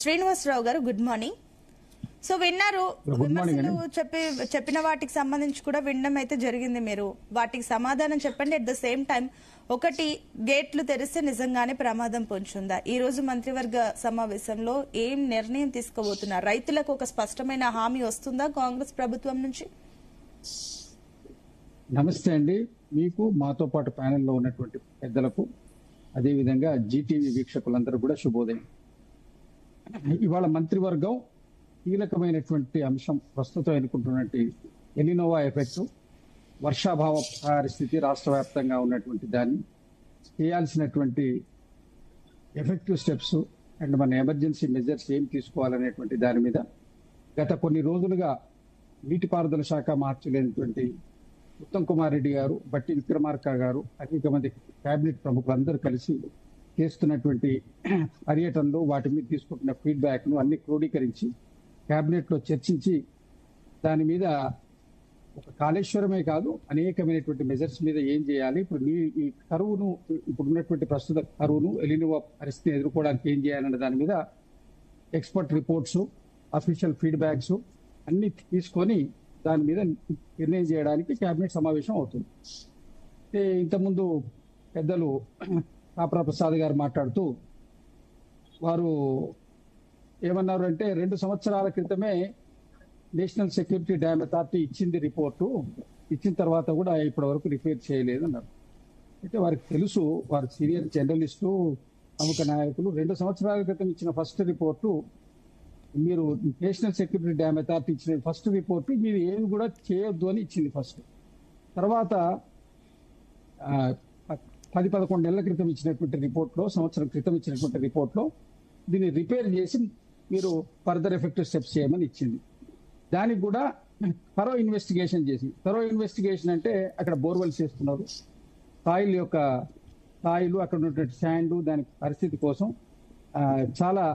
శ్రీనివాసరావు గారు good morning. So విన్నారు, విమర్శలు చెప్పిన వాటికి సంబంధించి కూడా వినడం అయితే జరిగింది. మీరు వాటికి సమాధానం చెప్పండి. అట్ ద సేమ్ టైం ఒకటి, గేట్లు తెరిస్తే నిజంగానే ప్రమాదం పొంచుందా? ఈ రోజు మంత్రివర్గ సమావేశంలో ఏం నిర్ణయం తీసుకోబోతున్నారు? రైతులకు ఒక స్పష్టమైన హామీ వస్తుందా కాంగ్రెస్ ప్రభుత్వం నుంచి? నమస్తే అండి, మీకు మాతో పాటు ప్యానెల్లో ఉన్నటువంటి పెద్దలకు, అదేవిధంగా జీటీవీ వీక్షకులందరూ కూడా శుభోదయం. ఇవాళ మంత్రివర్గం కీలకమైనటువంటి అంశం ప్రస్తుతం ఎన్నుకుంటున్నటువంటి ఎలినోవా ఎఫెక్ట్, వర్షాభావ పరిస్థితి రాష్ట్ర వ్యాప్తంగా ఉన్నటువంటి దాన్ని చేయాల్సినటువంటి ఎఫెక్టివ్ స్టెప్స్ అండ్ మన ఎమర్జెన్సీ మెజర్స్ ఏం తీసుకోవాలనేటువంటి దాని మీద గత కొన్ని రోజులుగా నీటిపారుదల శాఖ మార్చలేనటువంటి ఉత్తమ్ కుమార్ రెడ్డి గారు, బట్టి విక్రమార్క గారు, అనేక మంది కేబినెట్ ప్రముఖులందరూ కలిసి చేస్తున్నటువంటి పర్యటనలు, వాటి మీద తీసుకుంటున్న ఫీడ్బ్యాక్ ను అన్ని క్రోడీకరించి కేబినెట్ లో చర్చించి దాని మీద ఒక కాళేశ్వరమే కాదు అనేకమైనటువంటి మెజర్స్ మీద ఏం చేయాలి, ఇప్పుడు ఈ కరువును, ఇప్పుడు ఉన్నటువంటి ప్రస్తుత కరువును, ఎలినోవా పరిస్థితిని ఎదుర్కోవడానికి ఏం చేయాలన్న దాని మీద ఎక్స్పర్ట్ రిపోర్ట్స్, అఫీషియల్ ఫీడ్బ్యాక్స్ అన్ని తీసుకొని దాని మీద నిర్ణయం చేయడానికి కేబినెట్ సమావేశం అవుతుంది. ఇంతకుముందు పెద్దలు కాపరా ప్రసాద్ గారు మాట్లాడుతూ వారు ఏమన్నారు అంటే, 2 సంవత్సరాల క్రితమే నేషనల్ సెక్యూరిటీ డ్యామ్ అథారిటీ ఇచ్చింది రిపోర్టు, ఇచ్చిన తర్వాత కూడా ఇప్పటి వరకు రిపేర్ చేయలేదు అన్నారు. అయితే వారికి తెలుసు, వారు సీనియర్ జర్నలిస్టు, ప్రముఖ నాయకులు. 2 సంవత్సరాల క్రితం ఇచ్చిన ఫస్ట్ రిపోర్టు, మీరు నేషనల్ సెక్యూరిటీ డ్యామ్ అథారిటీ ఇచ్చిన ఫస్ట్ రిపోర్టు మీరు ఏమి కూడా చేయొద్దు అని ఇచ్చింది ఫస్ట్. తర్వాత 10-11 నెలల క్రితం ఇచ్చినటువంటి రిపోర్ట్లో, సంవత్సరం క్రితం ఇచ్చినటువంటి రిపోర్ట్లో దీన్ని రిపేర్ చేసి మీరు ఫర్దర్ ఎఫెక్టివ్ స్టెప్స్ చేయమని ఇచ్చింది. దానికి కూడా థరో ఇన్వెస్టిగేషన్ చేసి, థరో ఇన్వెస్టిగేషన్ అంటే అక్కడ బోర్వెల్స్ చేస్తున్నారు, సాయిల్ అక్కడ ఉన్నటువంటి శాండ్, దాని పరిస్థితి కోసం చాలా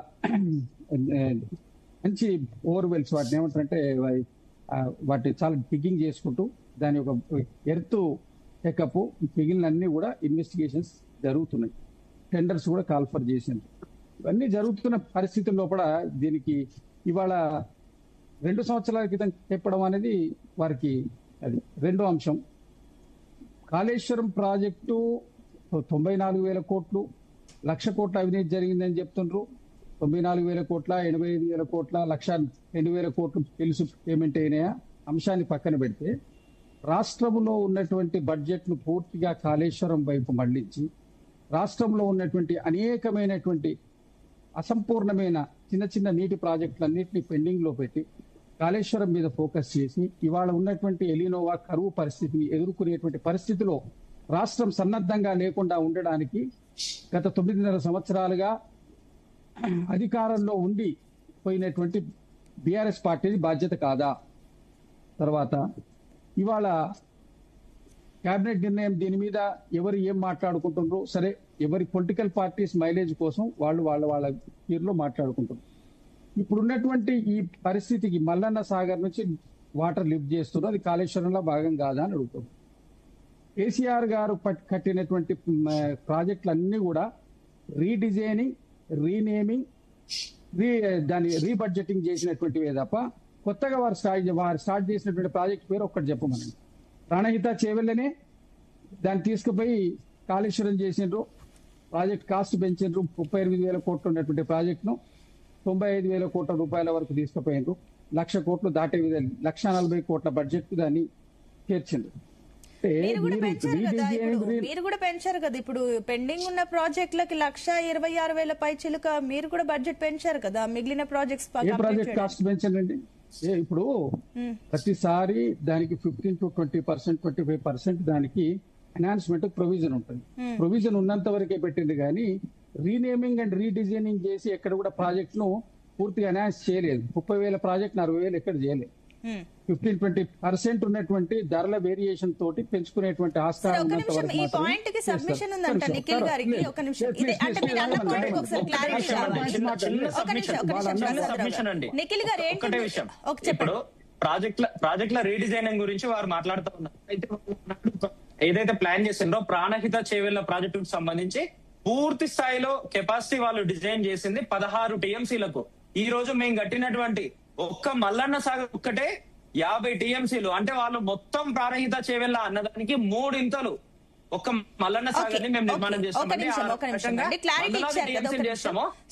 మంచి ఓవర్వెల్స్, వాటిని ఏమంటారంటే వాటిని చాలా డిగ్గింగ్ చేసుకుంటూ దాని ఒక ఎర్త్ చెకప్, మిగిలినన్నీ కూడా ఇన్వెస్టిగేషన్స్ జరుగుతున్నాయి. టెండర్స్ కూడా కాల్ఫర్ చేసింది. ఇవన్నీ జరుగుతున్న పరిస్థితుల లోపల దీనికి ఇవాళ 2 సంవత్సరాల క్రితం చెప్పడం అనేది వారికి అది రెండో అంశం. కాళేశ్వరం ప్రాజెక్టు 94,000 కోట్లు, 1,00,000 కోట్ల అవినీతి జరిగిందని చెప్తుండ్రు. 94,000 కోట్ల, 85,000 కోట్ల, 1,02,000 కోట్లు తెలుసు పేమెంట్ అయినాయా అంశాన్ని పక్కన పెడితే, రాష్ట్రంలో ఉన్నటువంటి బడ్జెట్ ను పూర్తిగా కాళేశ్వరం వైపు మళ్లించి రాష్ట్రంలో ఉన్నటువంటి అనేకమైనటువంటి అసంపూర్ణమైన చిన్న చిన్న నీటి ప్రాజెక్టులన్నింటినీ పెండింగ్ లో పెట్టి కాళేశ్వరం మీద ఫోకస్ చేసి ఇవాళ ఉన్నటువంటి ఎలినోవా కరువు పరిస్థితిని ఎదుర్కొనేటువంటి పరిస్థితిలో రాష్ట్రం సన్నద్ధంగా లేకుండా ఉండడానికి గత 9.5 సంవత్సరాలుగా అధికారంలో ఉండి పోయినటువంటి బీఆర్ఎస్ పార్టీది బాధ్యత కాదా? తర్వాత ఇవాళ కేబినెట్ నిర్ణయం దీని మీద ఎవరు ఏం మాట్లాడుకుంటున్నారు, సరే ఎవరి పొలిటికల్ పార్టీస్ మైలేజ్ కోసం వాళ్ళ తీరులో మాట్లాడుకుంటున్నారు. ఇప్పుడున్నటువంటి ఈ పరిస్థితికి మల్లన్న సాగర్ నుంచి వాటర్ లిఫ్ట్ చేస్తున్నారు, అది కాళేశ్వరంలో భాగం కాదా అని అడుగుతున్నారు. కేసీఆర్ గారు కట్టినటువంటి ప్రాజెక్టులన్నీ కూడా రీడిజైనింగ్, రీనేమింగ్, దాని రీబడ్జెటింగ్ చేసినటువంటివే తప్ప కొత్తగా వారు స్టార్ట్ చేసినటువంటి ప్రాజెక్ట్ పేరు ఒక్కటి చెప్పమనండి. ప్రాణహిత చేవెళ్ళనే దాన్ని తీసుకుపోయి కాళేశ్వరం చేసిండ్రు, ప్రాజెక్ట్ కాస్ట్ పెంచిండ్రు. 38,000 కోట్లు ఉన్నటువంటి ప్రాజెక్టును 95,000 కోట్ల రూపాయల వరకు తీసుకుపోయిండ్రు. 1,00,000 కోట్లు దాటే విధంగా 1,40,000 కోట్ల బడ్జెట్ దాన్ని చేర్చిండ్రు. మీరు కూడా పెంచారు కదా, ఇప్పుడు పెండింగ్ ఉన్న ప్రాజెక్టులకి 1,26,000 పైచిలుక మీరు కూడా బడ్జెట్ పెంచారు కదా, మిగిలిన ప్రాజెక్ట్స్ ప్రాజెక్ట్ కాస్ట్ పెంచండి. ఇప్పుడు ప్రతిసారి దానికి 15 to 20%, 25% దానికి ఎన్హాన్స్మెంట్ ప్రొవిజన్ ఉంటుంది. ప్రొవిజన్ ఉన్నంత వరకే పెట్టింది కానీ రీనేమింగ్ అండ్ రీడిజైనింగ్ చేసి ఎక్కడ కూడా ప్రాజెక్ట్ ను పూర్తిగా ఎన్హాన్స్ చేయలేదు. 30,000 ప్రాజెక్ట్ 40,000 ఎక్కడ చేయలేదు. 15-20% ఉన్నటువంటి ధరల వేరియేషన్ తోటి పెంచుకునేటువంటి ఆస్కారం ఉన్నంత వరకు ప్రాజెక్టుల రీడిజైనింగ్ గురించి వారు మాట్లాడుతూ ఉన్నారు. అయితే ఏదైతే ప్లాన్ చేసిండ్రో ప్రాణహిత చేవెళ్ల ప్రాజెక్టుకు సంబంధించి పూర్తి స్థాయిలో కెపాసిటీ వాళ్ళు డిజైన్ చేసింది 16 టీఎంసీలకు. ఈ రోజు మేము కట్టినటువంటి ఒక్క మల్లన్న సాగర్ ఒక్కటే 50 టీఎంసీలు, అంటే వాళ్ళు మొత్తం ప్రాణహిత చేవెళ్ళ అన్నదానికి 3 ఇంతలు ఒక్క మల్లన్న సాగర్ ని మేము నిర్మాణం చేస్తామండి.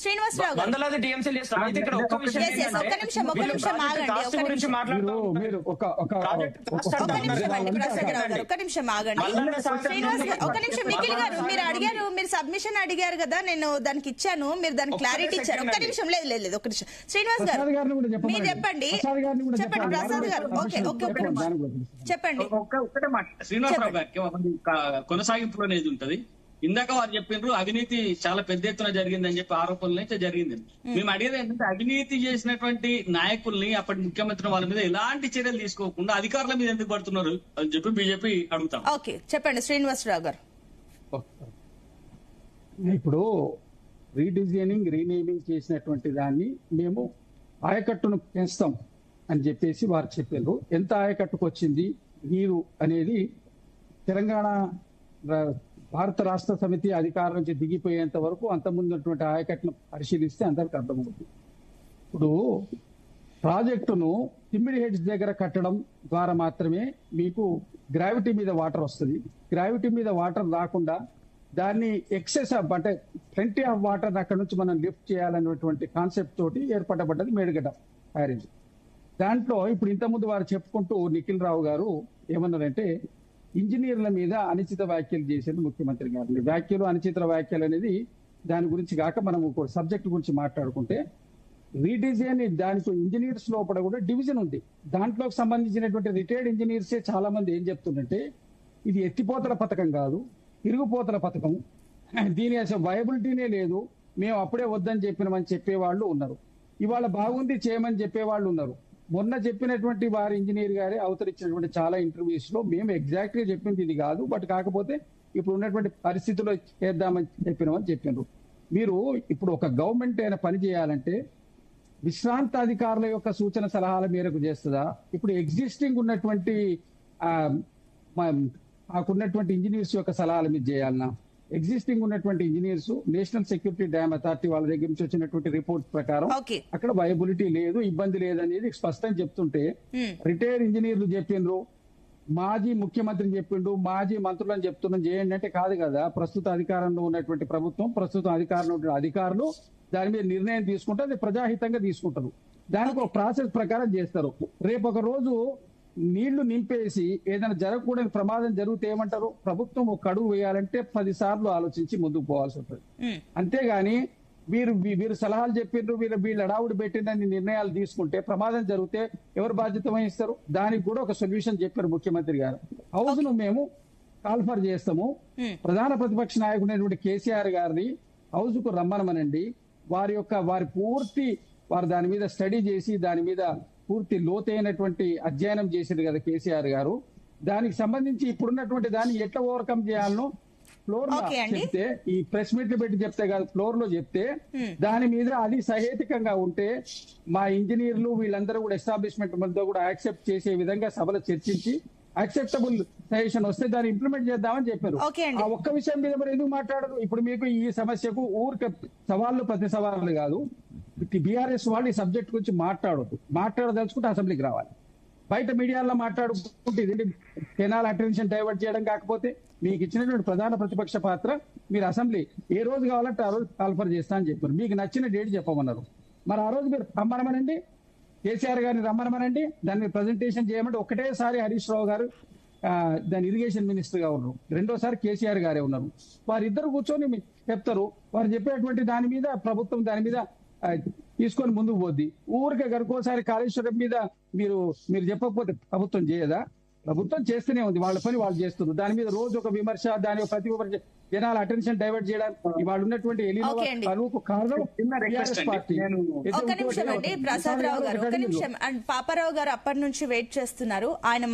శ్రీనివాసరావు వందలాది టీఎంసీలు చేస్తాం. అయితే ఇక్కడ ఒక్క విషయం గురించి మాట్లాడండి. నిఖిల్ గారు మీరు అడిగారు, మీరు సబ్మిషన్ అడిగారు కదా, నేను దానికి ఇచ్చాను, మీరు దానికి క్లారిటీ ఇచ్చారు. ఒక్క నిమిషం, లేదు ఒక్క నిమిషం శ్రీనివాస్ గారు మీరు చెప్పండి ప్రసాద్ గారు. ఓకే చెప్పండి. ఒక్కటే మాట శ్రీనివాసరావు గారికి కొనసాగింపులో అనేది ఉంటది. ఇందాక వారు చెప్పిండ్రు అవినీతి చాలా పెద్ద ఎత్తున జరిగిందని చెప్పి ఆరోపణలు అయితే జరిగింది. మేము అడిగేది ఏంటంటే అవినీతి చేసినటువంటి నాయకుల్ని అప్పటి ముఖ్యమంత్రి వాళ్ళ మీద ఎలాంటి చర్యలు తీసుకోకుండా అధికారుల మీద ఎందుకు పడుతున్నారు అని చెప్పి బీజేపీ అడుగుతాం. ఓకే చెప్పండి శ్రీనివాసరావు గారు. ఇప్పుడు రీడిజైనింగ్ రీనేమింగ్ చేసినటువంటి దాన్ని మేము ఆయకట్టును పెంచుతాం అని చెప్పేసి వారు చెప్పారు. ఎంత ఆయకట్టుకు వచ్చింది నీరు అనేది తెలంగాణ భారత రాష్ట్ర సమితి అధికారం నుంచి దిగిపోయేంత వరకు అంతకుముందున్నటువంటి ఆయకట్టును పరిశీలిస్తే అందరికి అర్థమవుతుంది. ఇప్పుడు ప్రాజెక్టును తిమ్మిడి హెడ్స్ దగ్గర కట్టడం ద్వారా మాత్రమే మీకు గ్రావిటీ మీద వాటర్ వస్తుంది. గ్రావిటీ మీద వాటర్ రాకుండా దాన్ని ఎక్సెస్ ఆఫ్ అంటే ప్లెంటీ ఆఫ్ వాటర్ అక్కడ నుంచి మనం లిఫ్ట్ చేయాలనేటువంటి కాన్సెప్ట్ తోటి ఏర్పడబడ్డది మేడిగడ్డ బ్యారేజ్. దాంట్లో ఇప్పుడు ఇంతకుముందు వారు చెప్పుకుంటూ నిఖిల్ రావు గారు ఏమన్నారంటే ఇంజనీర్ల మీద అనుచిత వ్యాఖ్యలు చేసేది ముఖ్యమంత్రి గారిని. వ్యాఖ్యలు అనుచిత వ్యాఖ్యలు అనేది దాని గురించి కాక మనం ఒక సబ్జెక్ట్ గురించి మాట్లాడుకుంటే రీడిజైన్ దానికి ఇంజనీర్స్ లోపల కూడా డివిజన్ ఉంది. దాంట్లోకి సంబంధించినటువంటి రిటైర్డ్ ఇంజనీర్సే చాలా మంది ఏం చెప్తుందంటే ఇది ఎత్తిపోతల పథకం కాదు, ఇరుగుపోతల పథకం, దీని అసలు వయబిలిటీనే లేదు, మేము అప్పుడే వద్దని చెప్పినామని చెప్పేవాళ్ళు ఉన్నారు. ఇవాళ బాగుంది చేయమని చెప్పేవాళ్ళు ఉన్నారు. మొన్న చెప్పినటువంటి వారి ఇంజనీర్ గారే అవతరించినటువంటి చాలా ఇంటర్వ్యూస్ లో మేము ఎగ్జాక్ట్ గా చెప్పింది ఇది కాదు, బట్ కాకపోతే ఇప్పుడు ఉన్నటువంటి పరిస్థితుల్లో చేద్దామని చెప్పినామని చెప్పినారు. మీరు ఇప్పుడు ఒక గవర్నమెంట్ అయినా పని చేయాలంటే విశ్రాంత అధికారుల యొక్క సూచన సలహాల మేరకు చేస్తుందా? ఇప్పుడు ఎగ్జిస్టింగ్ ఉన్నటువంటి మాకున్నటువంటి ఇంజనీర్స్ యొక్క సలహాల మీద చేయాలన్నా? ఎగ్జిస్టింగ్ ఉన్నటువంటి engineers national security dam authority వాళ్ళ దగ్గర నుంచి వచ్చినటువంటి రిపోర్ట్ ప్రకారం అక్కడ వయబిలిటీ లేదు, ఇబ్బంది లేదనేది స్పష్టంగా చెప్తుంటే రిటైర్డ్ ఇంజనీర్లు చెప్పిండ్రు, మాజీ ముఖ్యమంత్రి చెప్పిండు, మాజీ మంత్రులను చెప్తున్నాం చేయండి అంటే కాదు కదా. ప్రస్తుత అధికారంలో ఉన్నటువంటి ప్రభుత్వం, ప్రస్తుతం అధికారంలో ఉన్న అధికారులు దాని మీద నిర్ణయం తీసుకుంటే అది ప్రజాహితంగా తీసుకుంటారు. దానికి ఒక ప్రాసెస్ ప్రకారం చేస్తారు. రేపు ఒక రోజు నీళ్లు నింపేసి ఏదైనా జరగకూడని ప్రమాదం జరిగితే ఏమంటారు? ప్రభుత్వం ఒక అడుగు వేయాలంటే 10 సార్లు ఆలోచించి ముందుకు పోవాల్సి ఉంటుంది. అంతేగాని వీరు సలహాలు చెప్పిండ్రు, వీళ్ళు అడావుడు పెట్టిందని నిర్ణయాలు తీసుకుంటే ప్రమాదం జరిగితే ఎవరు బాధ్యత వహిస్తారు? దానికి కూడా ఒక సొల్యూషన్ చెప్పారు ముఖ్యమంత్రి గారు. హౌస్ ను మేము కాల్ఫర్ చేస్తాము, ప్రధాన ప్రతిపక్ష నాయకుడైనటువంటి కేసీఆర్ గారిని హౌస్ కు రమ్మనమనండి. వారు దాని మీద స్టడీ చేసి దాని మీద పూర్తి లోతైనటువంటి అధ్యయనం చేశారు కదా కేసీఆర్ గారు. దానికి సంబంధించి ఇప్పుడున్నటువంటి దాన్ని ఎట్లా ఓవర్కమ్ చేయాలనో ఫ్లోర్ లో చెప్తే, ఈ ప్రెస్ మీట్ పెట్టి చెప్తే కాదు, ఫ్లోర్ లో చెప్తే దాని మీద అది సహేతుకంగా ఉంటే మా ఇంజనీర్లు వీళ్ళందరూ కూడా ఎస్టాబ్లిష్మెంట్ మధ్య కూడా యాక్సెప్ట్ చేసే విధంగా సభలో చర్చించి యాక్సెప్టబుల్ సజెషన్ వస్తే దాన్ని ఇంప్లిమెంట్ చేద్దామని చెప్పారు. ఆ ఒక్క విషయం మీద మరి ఎందుకు మాట్లాడరు? ఇప్పుడు మీకు ఈ సమస్యకు ఊరికే సవాళ్లు ప్రతి సవాళ్ళు కాదు. బీఆర్ఎస్ వాళ్ళు ఈ సబ్జెక్ట్ గురించి మాట్లాడదలుచుకుంటే అసెంబ్లీకి రావాలి. బయట మీడియాలో మాట్లాడుకుంటే ఇది కెనాల్ అటెన్షన్ డైవర్ట్ చేయడం కాకపోతే మీకు ఇచ్చినటువంటి ప్రధాన ప్రతిపక్ష పాత్ర మీరు అసెంబ్లీ ఏ రోజు కావాలంటే ఆ రోజు కాల్ఫర్ చేస్తా అని చెప్పారు. మీకు నచ్చిన డేట్ చెప్పమన్నారు. మరి ఆ రోజు మీరు రమ్మనమనండి, కేసీఆర్ గారిని రమ్మనమనండి, దాన్ని ప్రజెంటేషన్ చేయమంటే ఒకటేసారి హరీష్ రావు గారు దాని ఇరిగేషన్ మినిస్టర్ గా ఉన్నారు, రెండోసారి కేసీఆర్ గారే ఉన్నారు. వారిద్దరు కూర్చొని చెప్తారు. వారు చెప్పేటువంటి దాని మీద ప్రభుత్వం దాని మీద తీసుకొని ముందుకు పోద్ది. ఊరికే గనుకోసారి కాళేశ్వరం మీద మీరు చెప్పకపోతే ప్రభుత్వం చేయదా? ప్రభుత్వం చేస్తూనే ఉంది, వాళ్ళ పని వాళ్ళు చేస్తున్నారు. దాని మీద రోజు ఒక విమర్శ, దాని ప్రతి విమర్శ జనాల అటెన్షన్ డైవర్ట్ చేయడానికి వాళ్ళు ఉన్నటువంటి కరువుకు కారణం పార్టీ. ఒక నిమిషం అండి ప్రసాద్ రావు గారు, ఒక నిమిషం. అండ్ పాపారావు గారు అప్పటి నుంచి వెయిట్ చేస్తున్నారు. ఆయన